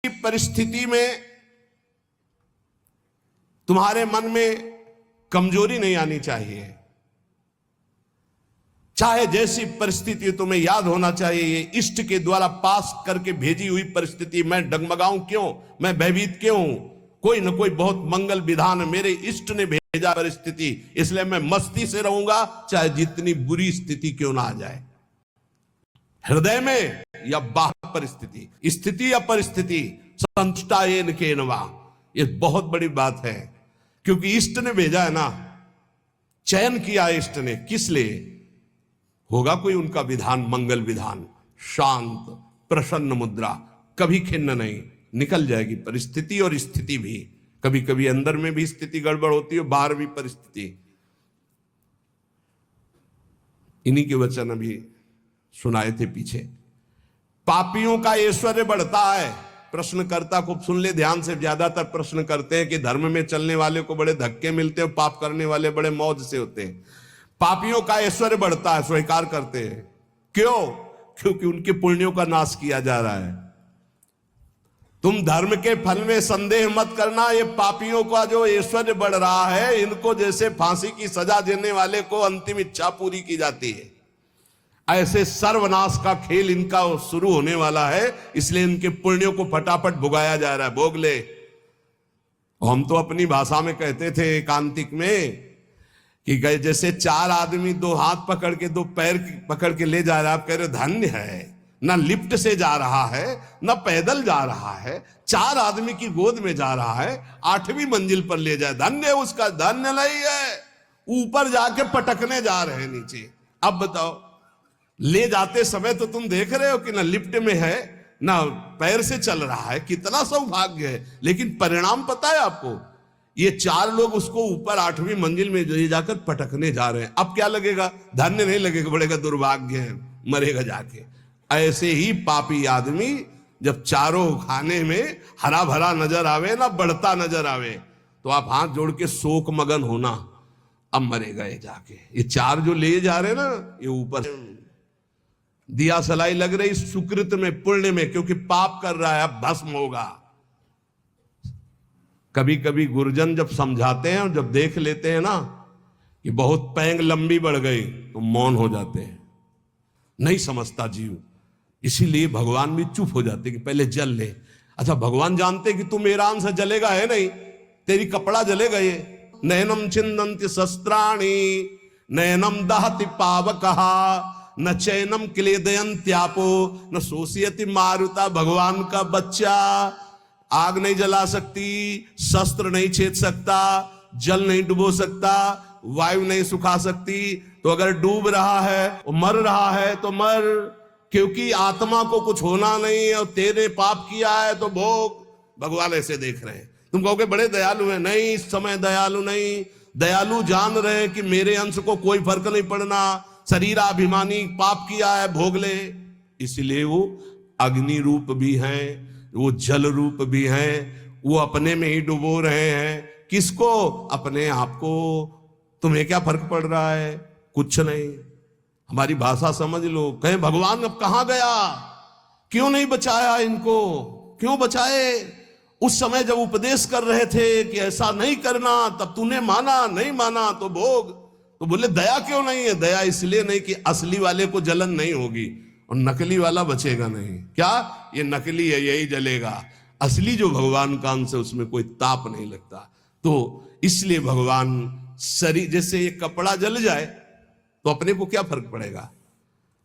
परिस्थिति में तुम्हारे मन में कमजोरी नहीं आनी चाहिए। चाहे जैसी परिस्थिति तुम्हें याद होना चाहिए, ये इष्ट के द्वारा पास करके भेजी हुई परिस्थिति। मैं डगमगाऊं क्यों, मैं भयभीत क्यों हूं? कोई न कोई बहुत मंगल विधान मेरे इष्ट ने भेजा परिस्थिति, इसलिए मैं मस्ती से रहूंगा, चाहे जितनी बुरी स्थिति क्यों ना आ जाए। हृदय में या बाहर परिस्थिति, स्थिति या परिस्थिति, संतुष्टायेन केनवा, ये बहुत बड़ी बात है। क्योंकि इष्ट ने भेजा है ना, चयन किया इष्ट ने, किस लिए? होगा कोई उनका विधान, मंगल विधान, शांत प्रसन्न मुद्रा, कभी खिन्न नहीं, निकल जाएगी परिस्थिति और स्थिति भी। कभी कभी अंदर में भी स्थिति गड़बड़ होती है, बाहर भी परिस्थिति। इन्हीं के वचन अभी सुनाए थे पीछे। पापियों का ऐश्वर्य बढ़ता है। प्रश्नकर्ता को सुन ले ध्यान से। ज्यादातर प्रश्न करते हैं कि धर्म में चलने वाले को बड़े धक्के मिलते हैं, पाप करने वाले बड़े मौज से होते हैं। पापियों का ऐश्वर्य बढ़ता है, स्वीकार करते हैं। क्यों? क्योंकि उनके पुण्यों का नाश किया जा रहा है। तुम धर्म के फल में संदेह मत करना। ये पापियों का जो ऐश्वर्य बढ़ रहा है, इनको जैसे फांसी की सजा देने वाले को अंतिम इच्छा पूरी की जाती है, ऐसे सर्वनाश का खेल इनका शुरू होने वाला है। इसलिए इनके पुण्यों को फटाफट भुगाया जा रहा है। भोग ले। हम तो अपनी भाषा में कहते थे एकांतिक में कि गए जैसे चार आदमी दो हाथ पकड़ के दो पैर पकड़ के ले जा रहा है। आप कह रहे धन्य है, ना लिफ्ट से जा रहा है, ना पैदल जा रहा है, चार आदमी की गोद में जा रहा है, 8वीं मंजिल पर ले जाए, धन्य है उसका। धन्य नहीं है, ऊपर जाके पटकने जा रहे हैं नीचे। अब बताओ, ले जाते समय तो तुम देख रहे हो कि ना लिफ्ट में है, ना पैर से चल रहा है, कितना सौभाग्य है। लेकिन परिणाम पता है आपको? ये चार लोग उसको ऊपर 8वीं मंजिल में ले जाकर पटकने जा रहे हैं। अब क्या लगेगा? धन्य नहीं लगेगा, बढ़ेगा दुर्भाग्य है, मरेगा जाके। ऐसे ही पापी आदमी जब चारों खाने में हरा भरा नजर आवे ना, बढ़ता नजर आवे, तो आप हाथ जोड़ के शोक मगन होना, अब मरेगा ये जाके। ये चार जो ले जा रहे ना, ये ऊपर दिया सलाई लग रही सुकृत में, पुण्य में, क्योंकि पाप कर रहा है, अब भस्म होगा। कभी कभी गुरुजन जब समझाते हैं और जब देख लेते हैं ना कि बहुत पैंग लंबी बढ़ गई, तो मौन हो जाते हैं, नहीं समझता जीव। इसीलिए भगवान भी चुप हो जाते कि पहले जल ले। अच्छा, भगवान जानते कि तू मेरा अंश जलेगा, है नहीं, तेरी कपड़ा जलेगा। ये नयनम छिन्दन्ति शस्त्राणि नयनम दहति पावकः न चैनम क्लेदयन्त्यापो न शोषयति मारुता। भगवान का बच्चा आग नहीं जला सकती, शस्त्र नहीं छेद सकता, जल नहीं डुबो सकता, वायु नहीं सुखा सकती। तो अगर डूब रहा है, मर रहा है तो मर, क्योंकि आत्मा को कुछ होना नहीं है और तेरे पाप किया है तो भोग। भगवान ऐसे देख रहे हैं। तुम कहोगे बड़े दयालु हैं, नहीं, इस समय दयालु नहीं। दयालु जान रहे हैं कि मेरे अंश को कोई फर्क नहीं पड़ना, शरीराभिमानी, पाप किया है, भोग ले। इसलिए वो अग्नि रूप भी हैं, वो जल रूप भी हैं, वो अपने में ही डुबो रहे हैं। किसको? अपने आप को। तुम्हें क्या फर्क पड़ रहा है? कुछ नहीं। हमारी भाषा समझ लो। कहें भगवान अब कहां गया, क्यों नहीं बचाया इनको, क्यों बचाए? उस समय जब उपदेश कर रहे थे कि ऐसा नहीं करना, तब तूने माना, नहीं माना तो भोग। तो बोले दया क्यों नहीं है? दया इसलिए नहीं कि असली वाले को जलन नहीं होगी और नकली वाला बचेगा नहीं। क्या? ये नकली है, यही जलेगा। असली जो भगवान का अंश है, उसमें कोई ताप नहीं लगता। तो इसलिए भगवान शरीर, जैसे ये कपड़ा जल जाए तो अपने को क्या फर्क पड़ेगा,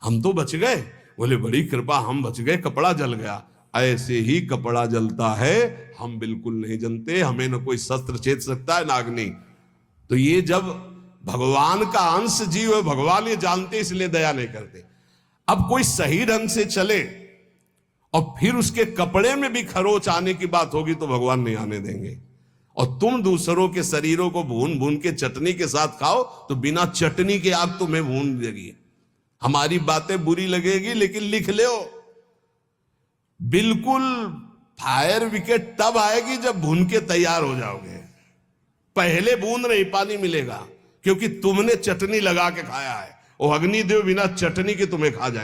हम तो बच गए। बोले बड़ी कृपा, हम बच गए, कपड़ा जल गया। ऐसे ही कपड़ा जलता है, हम बिल्कुल नहीं जनते, हमें न कोई शस्त्र छेद सकता है, ना अग्नि। तो ये जब भगवान का अंश जीव है, भगवान ये जानते, इसलिए दया नहीं करते। अब कोई सही ढंग से चले और फिर उसके कपड़े में भी खरोच आने की बात होगी तो भगवान नहीं आने देंगे। और तुम दूसरों के शरीरों को भून भून के चटनी के साथ खाओ तो बिना चटनी के आग तुम्हें भून देगी। हमारी बातें बुरी लगेगी, लेकिन लिख लो, बिल्कुल फायर विकेट तब आएगी जब भून के तैयार हो जाओगे। पहले बूंद नहीं पानी मिलेगा, क्योंकि तुमने चटनी लगा के खाया है। वो अग्निदेव बिना चटनी के तुम्हें खा जाए।